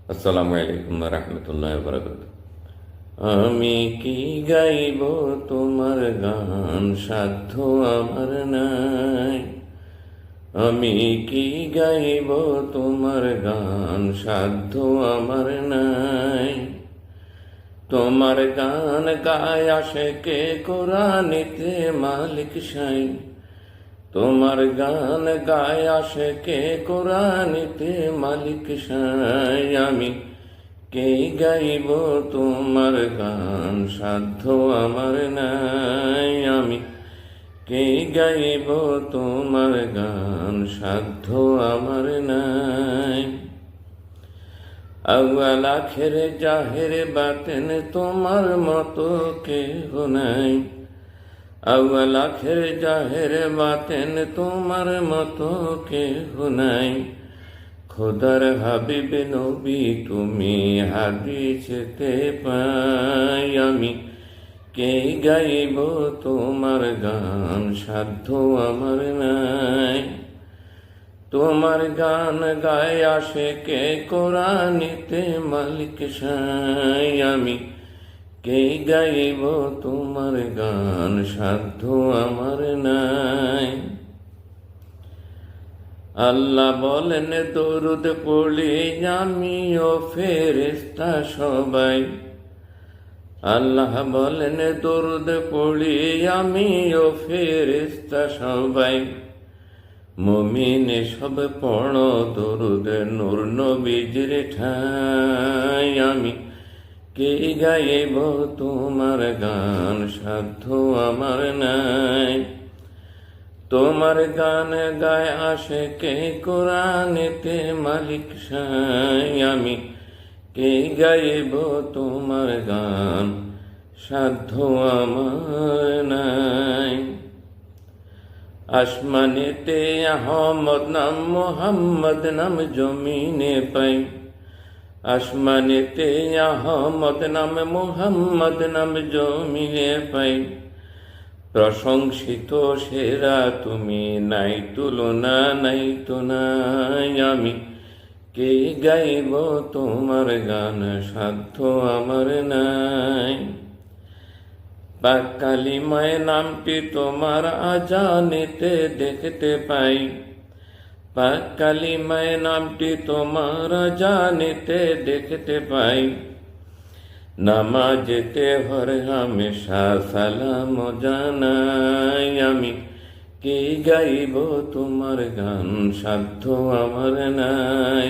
আসসালামু আলাইকুম রহমতুল্লাহ বরকাত। আমি কি গাইব তোমার গান, সাধ্য আমার নাই। আমি কি গাইব তোমার গান, সাধ্য আমার নাই। তোমার গান গায় আশেকে কোরআনিতে মালিক সাই। তোমার গান গায় আশেকে কোরআনিতে মালিক সাই। আমি কে গাইব তোমার গান, সাধ্য আমার নাই। আমি কে গাইব তোমার গান, সাধ্য আমার নাই। আউয়াল আখের জাহের বাতেন তোমার মতো কেহ নাই। আউয়াল আখের জাহের বাতেন তোমার মতো কেহ নাই। খোদার হাবিব নবী তুমি হাদিসেতে পাই। আমি কে গাইব তোমার গান, সাধ্য আমার নাই। তোমার গান গায় আশেকে কোরআনিতে মালিক সাই। আমি কে গাইব তোমার গান, সাধ্য আমার নাই। আল্লাহ বলেন দরুদ পড়ি আমি ও ফেরেশতা সবাই। আল্লাহ বলেন দরুদ পড়ি আমি ও ফেরেশতা সবাই। মুমিনে সব পড়ো দরুদ নূর নবীজির ঠাই। আমি কে গাইব তোমার গান, সাধ্য আমার নাই। তোমার গান গায় আশেকে কোরআনিতে মালিক সাই। আমি কে গাইব তোমার গান, সাধ্য আমার নাই। আসমানেতে আহমদ নাম, মোহাম্মদ নাম জমিনে পাই। আসমানেতে আহমদ নাম, মোহাম্মদ নাম জমিনে পাই। প্রশংসিত সেরা তুমি, নাই তুলনা নাই তো নাই। আমি কে গাইব তোমার গান, সাধ্য আমার নাই। পাক কালিমায় নামটি তোমার আজানেতে দেখতে পাই। পাক কালিমায় নামটি তোমার আজানেতে দেখতে পাই। নামাজেতে হর হামেশা সালাম জানাই। আমি কে গাইব তোমার গান, সাধ্য আমার নাই।